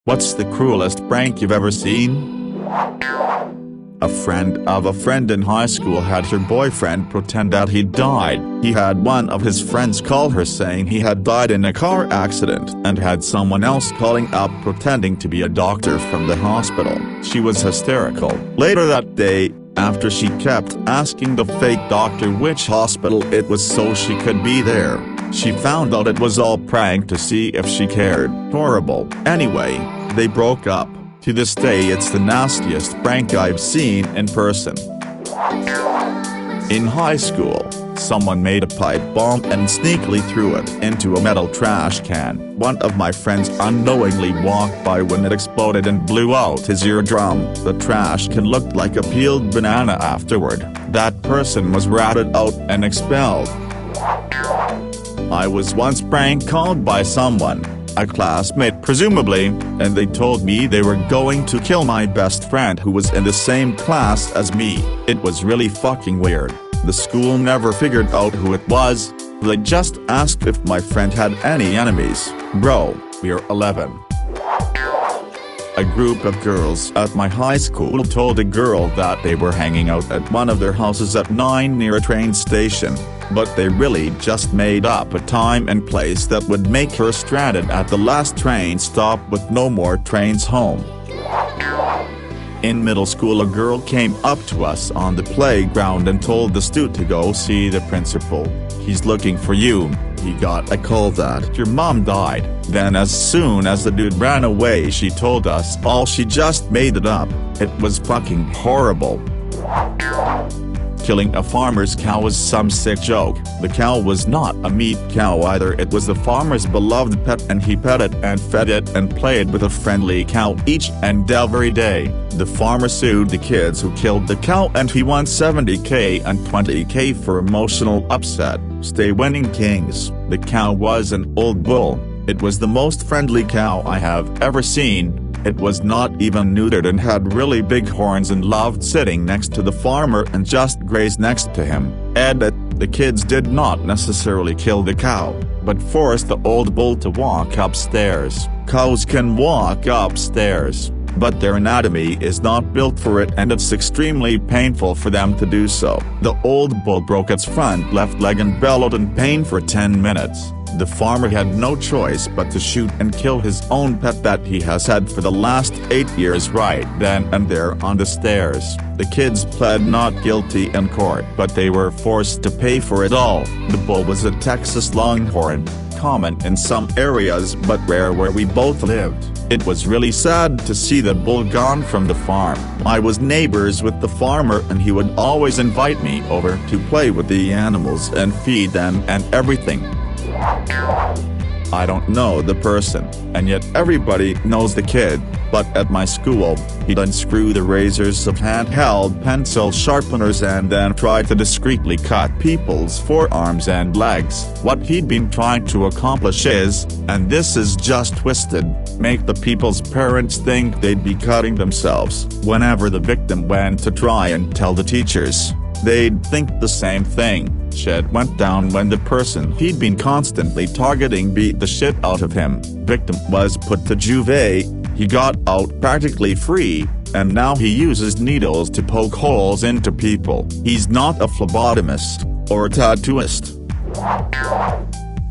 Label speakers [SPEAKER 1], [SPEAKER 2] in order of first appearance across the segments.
[SPEAKER 1] What's the cruelest prank you've ever seen? A friend of a friend in high school had her boyfriend pretend that he died. He had one of his friends call her saying he had died in a car accident and had someone else calling up pretending to be a doctor from the hospital. She was hysterical. Later that day, after she kept asking the fake doctor which hospital it was so she could be there, she found out it was all prank to see if she cared. Horrible. Anyway, they broke up. To this day it's the nastiest prank I've seen in person. In high school, someone made a pipe bomb and sneakily threw it into a metal trash can. One of my friends unknowingly walked by when it exploded and blew out his eardrum. The trash can looked like a peeled banana afterward. That person was ratted out and expelled. I was once prank called by someone, a classmate presumably, and they told me they were going to kill my best friend who was in the same class as me. It was really fucking weird. The school never figured out who it was. They just asked if my friend had any enemies. Bro, we're 11. A group of girls at my high school told a girl that they were hanging out at one of their houses at 9 near a train station, but they really just made up a time and place that would make her stranded at the last train stop with no more trains home. In middle school, a girl came up to us on the playground and told the student to go see the principal. He's looking for you. He got a call that your mom died. Then as soon as the dude ran away, she told us all she just made it up. It was fucking horrible. Killing a farmer's cow was some sick joke. The cow was not a meat cow either. It was the farmer's beloved pet and he pet it and fed it and played with a friendly cow each and every day. The farmer sued the kids who killed the cow and he won $70K and $20K for emotional upset. Stay winning kings. The cow was an old bull. It was the most friendly cow I have ever seen. It was not even neutered and had really big horns and loved sitting next to the farmer and just grazed next to him. The kids did not necessarily kill the cow, but forced the old bull to walk upstairs. Cows can walk upstairs, but their anatomy is not built for it and it's extremely painful for them to do so. The old bull broke its front left leg and bellowed in pain for 10 minutes. The farmer had no choice but to shoot and kill his own pet that he has had for the last 8 years right then and there on the stairs. The kids pled not guilty in court, but they were forced to pay for it all. The bull was a Texas Longhorn, common in some areas but rare where we both lived. It was really sad to see the bull gone from the farm. I was neighbors with the farmer and he would always invite me over to play with the animals and feed them and everything. I don't know the person, and yet everybody knows the kid, but at my school, he'd unscrew the razors of handheld pencil sharpeners and then try to discreetly cut people's forearms and legs. What he'd been trying to accomplish is, and this is just twisted, make the people's parents think they'd be cutting themselves. Whenever the victim went to try and tell the teachers, they'd think the same thing. Shit went down when the person he'd been constantly targeting beat the shit out of him. Victim was put to juve. He got out practically free, and now he uses needles to poke holes into people. He's not a phlebotomist or a tattooist.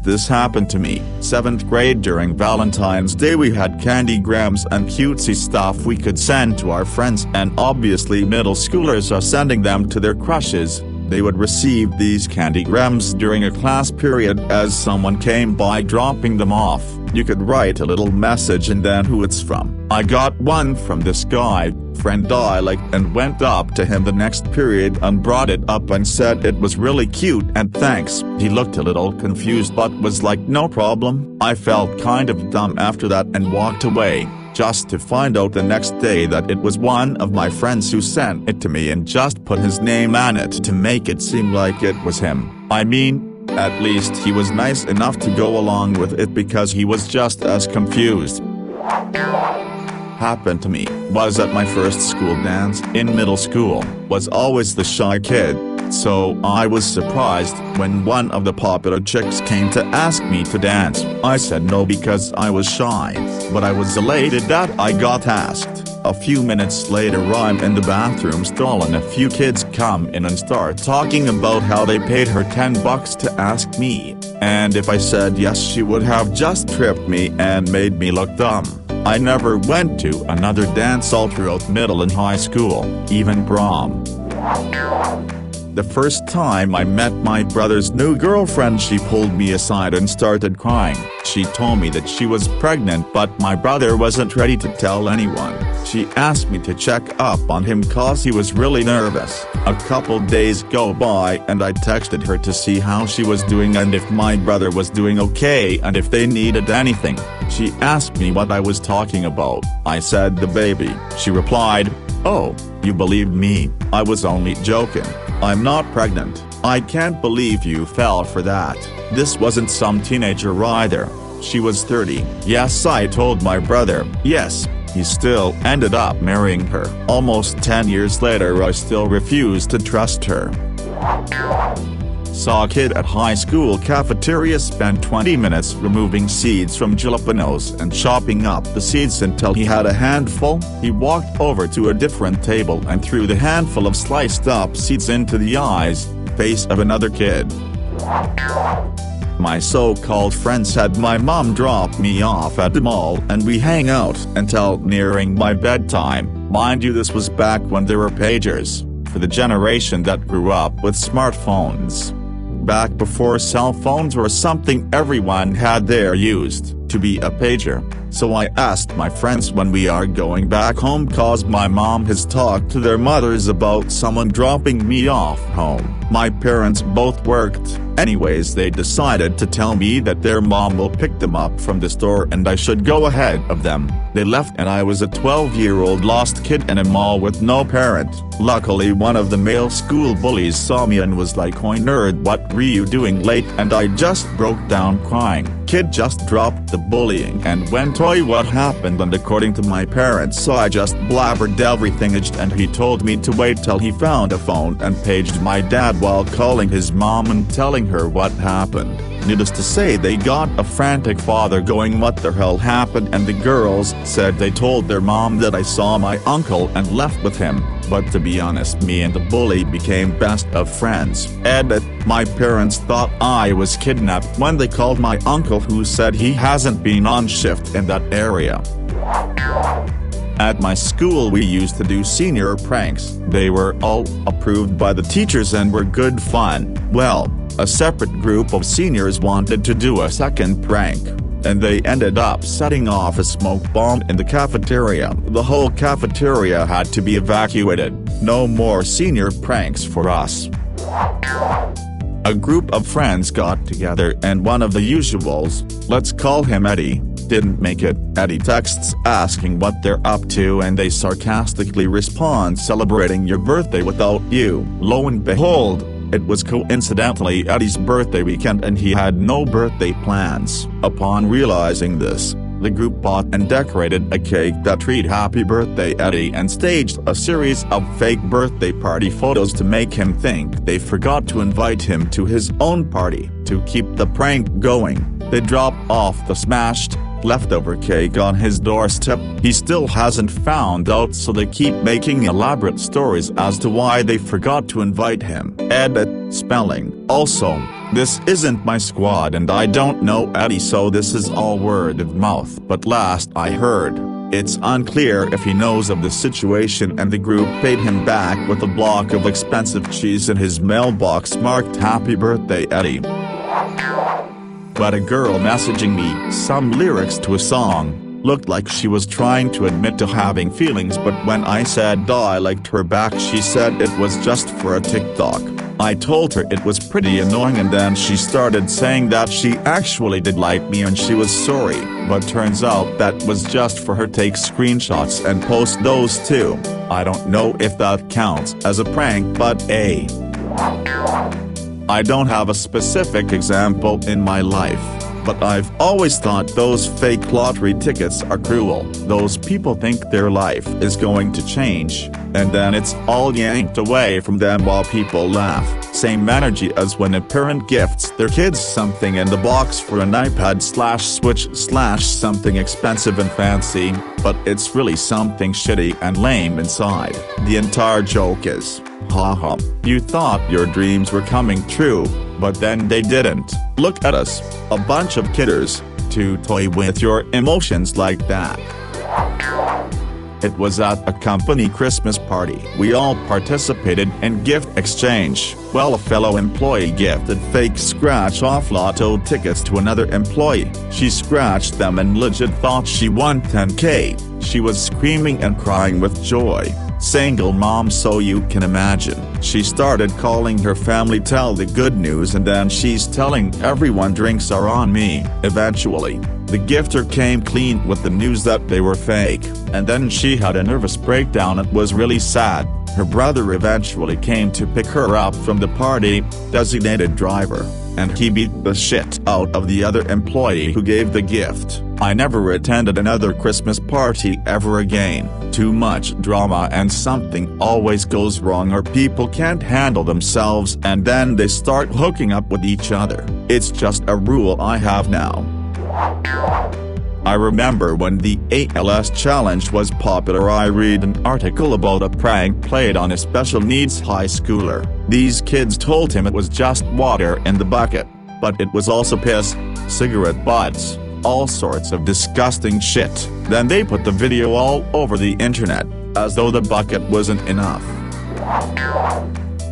[SPEAKER 1] This happened to me. 7th grade during Valentine's Day we had candygrams and cutesy stuff we could send to our friends, and obviously middle schoolers are sending them to their crushes. They would receive these candygrams during a class period as someone came by dropping them off. You could write a little message and then who it's from. I got one from this guy, friend I liked, and went up to him the next period and brought it up and said it was really cute and thanks. He looked a little confused but was like no problem. I felt kind of dumb after that and walked away, just to find out the next day that it was one of my friends who sent it to me and just put his name on it to make it seem like it was him. I mean, at least he was nice enough to go along with it because he was just as confused. Happened to me was at my first school dance in middle school. Was always the shy kid, So I was surprised when one of the popular chicks came to ask me to dance. I said no because I was shy, but I was elated that I got asked. A few minutes later I'm in the bathroom stall and a few kids come in and start talking about how they paid her $10 to ask me, and if I said yes she would have just tripped me and made me look dumb. I never went to another dance all throughout middle and high school, even prom. The first time I met my brother's new girlfriend she pulled me aside and started crying. She told me that she was pregnant but my brother wasn't ready to tell anyone. She asked me to check up on him cause he was really nervous. A couple days go by and I texted her to see how she was doing and if my brother was doing okay and if they needed anything. She asked me what I was talking about. I said the baby. She replied, "Oh, you believed me, I was only joking. I'm not pregnant. I can't believe you fell for that." This wasn't some teenager either. She was 30. Yes, I told my brother. Yes, he still ended up marrying her. Almost 10 years later I still refuse to trust her. Saw a kid at high school cafeteria spend 20 minutes removing seeds from jalapenos and chopping up the seeds until he had a handful. He walked over to a different table and threw the handful of sliced up seeds into the eyes, face of another kid. My so-called friend said my mom dropped me off at the mall and we hang out until nearing my bedtime. Mind you, this was back when there were pagers, for the generation that grew up with smartphones. Back before cell phones were something everyone had there used to be a pager. So I asked my friends when we are going back home cause my mom has talked to their mothers about someone dropping me off home. My parents both worked. Anyways, they decided to tell me that their mom will pick them up from the store and I should go ahead of them. They left and I was a 12-year-old lost kid in a mall with no parent. Luckily one of the male school bullies saw me and was like, "Oi nerd, what were you doing late?" And I just broke down crying. Kid just dropped the bullying and went, "Oi, what happened?" And according to my parents, so I just blabbered everything and he told me to wait till he found a phone and paged my dad while calling his mom and telling her what happened. Needless to say, they got a frantic father going, "What the hell happened?" And the girls said they told their mom that I saw my uncle and left with him. But to be honest, me and the bully became best of friends. Edit, my parents thought I was kidnapped when they called my uncle who said he hasn't been on shift in that area. At my school we used to do senior pranks. They were all approved by the teachers and were good fun. Well, a separate group of seniors wanted to do a second prank, and they ended up setting off a smoke bomb in the cafeteria. The whole cafeteria had to be evacuated. No more senior pranks for us. A group of friends got together and one of the usuals, let's call him Eddie, didn't make it. Eddie texts asking what they're up to and they sarcastically respond, "Celebrating your birthday without you." Lo and behold, it was coincidentally Eddie's birthday weekend and he had no birthday plans. Upon realizing this, the group bought and decorated a cake that read "Happy Birthday Eddie" and staged a series of fake birthday party photos to make him think they forgot to invite him to his own party. To keep the prank going, they dropped off the smashed, leftover cake on his doorstep. He still hasn't found out, so they keep making elaborate stories as to why they forgot to invite him. Edit, spelling. Also, this isn't my squad and I don't know Eddie, so this is all word of mouth, but last I heard, it's unclear if he knows of the situation and the group paid him back with a block of expensive cheese in his mailbox marked "Happy Birthday Eddie." But a girl messaging me some lyrics to a song looked like she was trying to admit to having feelings, but when I said I liked her back she said it was just for a TikTok. I told her it was pretty annoying and then she started saying that she actually did like me and she was sorry, but turns out that was just for her take screenshots and post those too. I don't know if that counts as a prank, but I don't have a specific example in my life. But I've always thought those fake lottery tickets are cruel. Those people think their life is going to change, and then it's all yanked away from them while people laugh. Same energy as when a parent gifts their kids something in the box for an iPad/Switch/something expensive and fancy, but it's really something shitty and lame inside. The entire joke is, haha, you thought your dreams were coming true, but then they didn't. Look at us, a bunch of kidders, to toy with your emotions like that. It was at a company Christmas party. We all participated in gift exchange. Well, a fellow employee gifted fake scratch-off lotto tickets to another employee. She scratched them and legit thought she won $10K. She was screaming and crying with joy. Single mom, so you can imagine. She started calling her family, tell the good news, and then she's telling everyone drinks are on me. Eventually, the gifter came clean with the news that they were fake, and then she had a nervous breakdown. It was really sad. Her brother eventually came to pick her up from the party, designated driver, and he beat the shit out of the other employee who gave the gift. I never attended another Christmas party ever again. Too much drama and something always goes wrong, or people can't handle themselves and then they start hooking up with each other. It's just a rule I have now. I remember when the ALS challenge was popular, I read an article about a prank played on a special needs high schooler. These kids told him it was just water in the bucket, but it was also piss, cigarette butts, all sorts of disgusting shit. Then they put the video all over the internet, as though the bucket wasn't enough.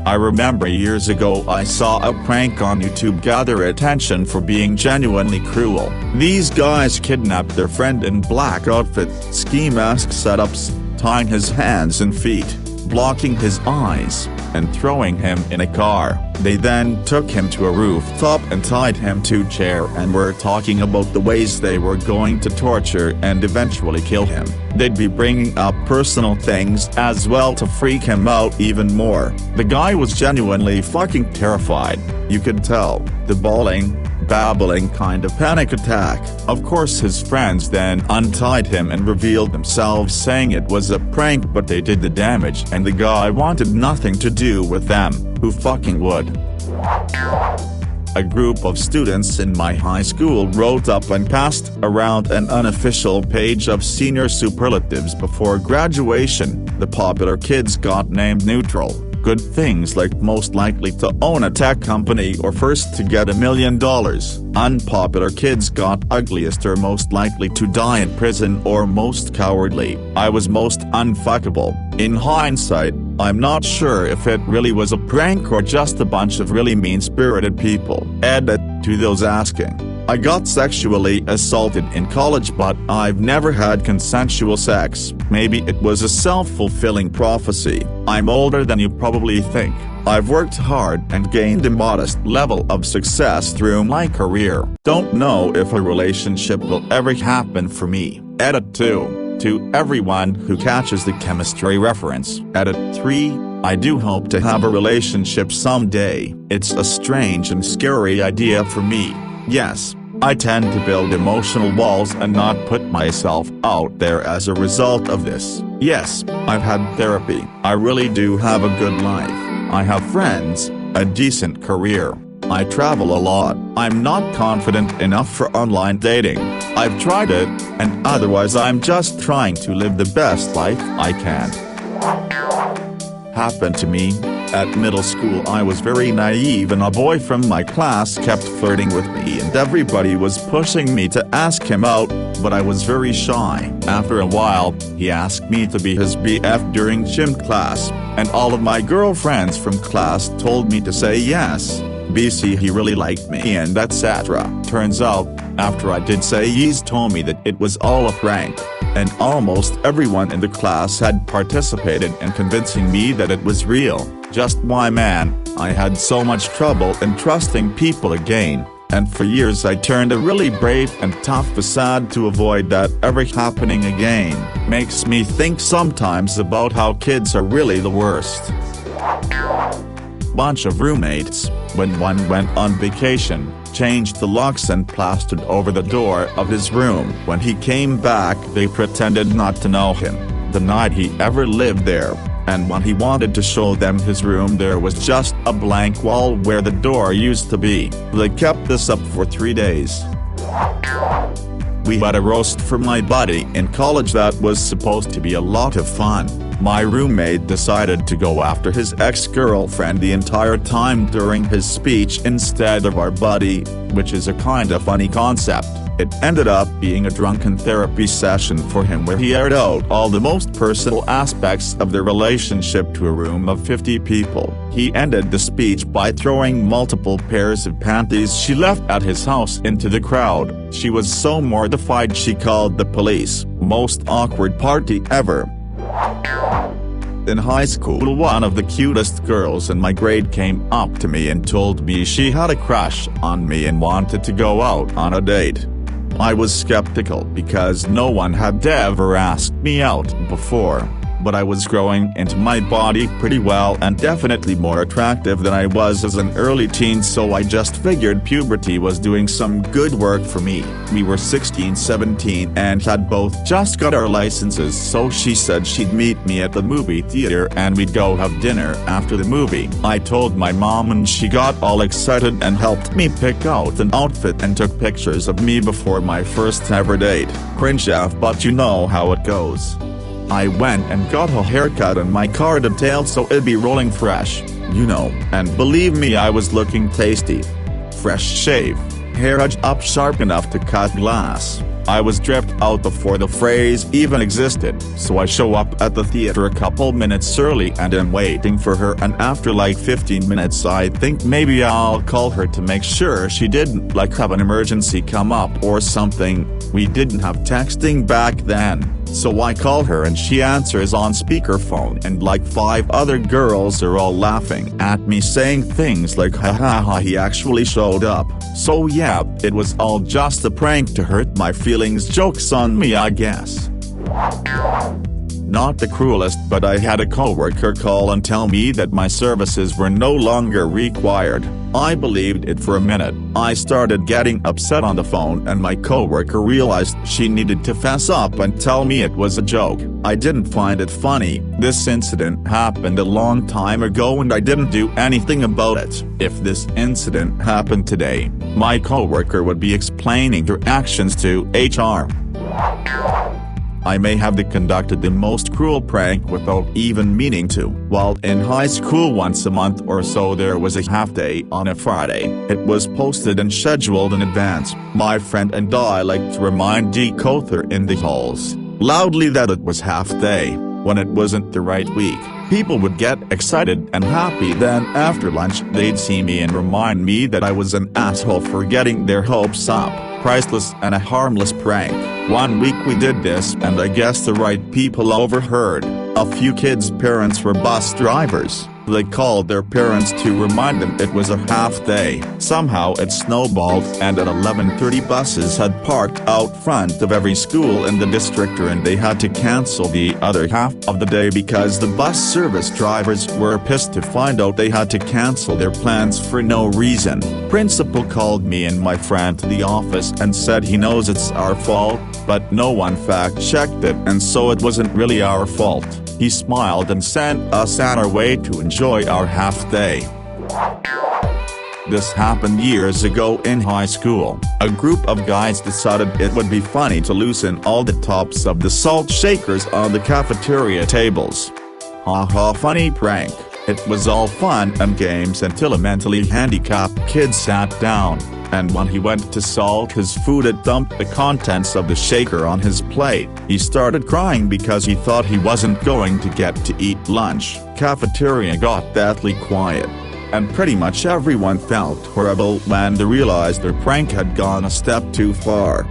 [SPEAKER 1] I remember years ago I saw a prank on YouTube gather attention for being genuinely cruel. These guys kidnapped their friend in black outfit, ski mask setups, tying his hands and feet, blocking his eyes, and throwing him in a car. They then took him to a rooftop and tied him to a chair and were talking about the ways they were going to torture and eventually kill him. They'd be bringing up personal things as well to freak him out even more. The guy was genuinely fucking terrified. You could tell. The bawling, babbling kind of panic attack. Of course his friends then untied him and revealed themselves, saying it was a prank, but they did the damage and the guy wanted nothing to do with them. Who fucking would? A group of students in my high school wrote up and passed around an unofficial page of senior superlatives before graduation. The popular kids got named neutral. Good things like most likely to own a tech company or first to get $1 million. Unpopular kids got ugliest or most likely to die in prison or most cowardly. I was most unfuckable. In hindsight, I'm not sure if it really was a prank or just a bunch of really mean-spirited people. Edit to those asking. I got sexually assaulted in college, but I've never had consensual sex. Maybe it was a self-fulfilling prophecy. I'm older than you probably think. I've worked hard and gained a modest level of success through my career. Don't know if a relationship will ever happen for me. Edit 2. To everyone who catches the chemistry reference. Edit 3. I do hope to have a relationship someday. It's a strange and scary idea for me. Yes, I tend to build emotional walls and not put myself out there as a result of this. Yes, I've had therapy. I really do have a good life. I have friends, a decent career. I travel a lot. I'm not confident enough for online dating. I've tried it, and otherwise I'm just trying to live the best life I can. Happened to me. At middle school I was very naive and a boy from my class kept flirting with me and everybody was pushing me to ask him out, but I was very shy. After a while, he asked me to be his BF during gym class, and all of my girlfriends from class told me to say yes. BC, he really liked me and etc. Turns out, after I did say yes, told me that it was all a prank. And almost everyone in the class had participated in convincing me that it was real. Just why, man, I had so much trouble in trusting people again, and for years I turned a really brave and tough facade to avoid that ever happening again. Makes me think sometimes about how kids are really the worst. Bunch of roommates. When one went on vacation, changed the locks and plastered over the door of his room. When he came back, they pretended not to know him, denied he ever lived there, and when he wanted to show them his room, there was just a blank wall where the door used to be. They kept this up for 3 days. We had a roast for my buddy in college that was supposed to be a lot of fun. My roommate decided to go after his ex-girlfriend the entire time during his speech instead of our buddy, which is a kinda funny concept. It ended up being a drunken therapy session for him where he aired out all the most personal aspects of their relationship to a room of 50 people. He ended the speech by throwing multiple pairs of panties she left at his house into the crowd. She was so mortified she called the police. Most awkward party ever. In high school, one of the cutest girls in my grade came up to me and told me she had a crush on me and wanted to go out on a date. I was skeptical because no one had ever asked me out before, but I was growing into my body pretty well and definitely more attractive than I was as an early teen, so I just figured puberty was doing some good work for me. We were 16, 17 and had both just got our licenses, so she said she'd meet me at the movie theater and we'd go have dinner after the movie. I told my mom and she got all excited and helped me pick out an outfit and took pictures of me before my first ever date. Cringe AF, but you know how it goes. I went and got a haircut and my car detailed so it'd be rolling fresh, you know, and believe me, I was looking tasty. Fresh shave, hair edged up sharp enough to cut glass. I was dripped out before the phrase even existed, so I show up at the theater a couple minutes early and am waiting for her, and after like 15 minutes I think maybe I'll call her to make sure she didn't like have an emergency come up or something. We didn't have texting back then, so I call her and she answers on speakerphone and like 5 other girls are all laughing at me saying things like ha he actually showed up. So yeah, it was all just a prank to hurt my feelings, jokes on me I guess. Not the cruelest, but I had a coworker call and tell me that my services were no longer required. I believed it for a minute. I started getting upset on the phone and my coworker realized she needed to fess up and tell me it was a joke. I didn't find it funny. This incident happened a long time ago and I didn't do anything about it. If this incident happened today, my coworker would be explaining her actions to HR. I may have conducted the most cruel prank without even meaning to. While in high school once a month or so there was a half day on a Friday. It was posted and scheduled in advance. My friend and I liked to remind each other in the halls, loudly, that it was half day. When it wasn't the right week, people would get excited and happy, then after lunch they'd see me and remind me that I was an asshole for getting their hopes up. Priceless and a harmless prank. One week we did this and I guess the right people overheard. A few kids' parents were bus drivers. They called their parents to remind them it was a half day. Somehow it snowballed and at 11:30 buses had parked out front of every school in the district and they had to cancel the other half of the day because the bus service drivers were pissed to find out they had to cancel their plans for no reason. Principal called me and my friend to the office and said he knows it's our fault, but no one fact-checked it and so it wasn't really our fault. He smiled and sent us on our way to enjoy our half day. This happened years ago in high school. A group of guys decided it would be funny to loosen all the tops of the salt shakers on the cafeteria tables. Haha, funny prank. It was all fun and games until a mentally handicapped kid sat down, and when he went to salt his food it dumped the contents of the shaker on his plate. He started crying because he thought he wasn't going to get to eat lunch. Cafeteria got deathly quiet, and pretty much everyone felt horrible when they realized their prank had gone a step too far.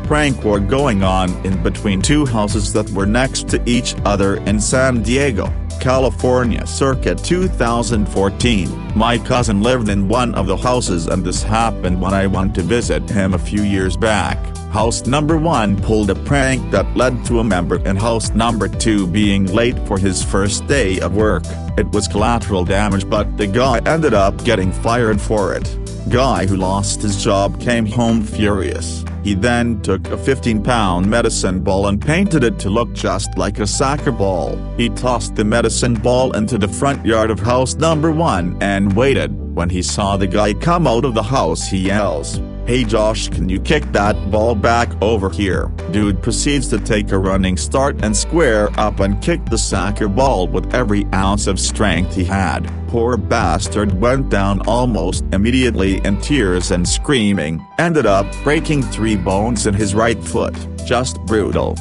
[SPEAKER 1] Prank war going on in between 2 houses that were next to each other in San Diego, California circa 2014. My cousin lived in one of the houses and this happened when I went to visit him a few years back. House number 1 pulled a prank that led to a member in house number 2 being late for his first day of work. It was collateral damage, but the guy ended up getting fired for it. Guy who lost his job came home furious. He then took a 15-pound medicine ball and painted it to look just like a soccer ball. He tossed the medicine ball into the front yard of house number 1 and waited. When he saw the guy come out of the house, he yells, "Hey Josh, can you kick that ball back over here?" Dude proceeds to take a running start and square up and kick the soccer ball with every ounce of strength he had. Poor bastard went down almost immediately in tears and screaming, ended up breaking 3 bones in his right foot. Just brutal.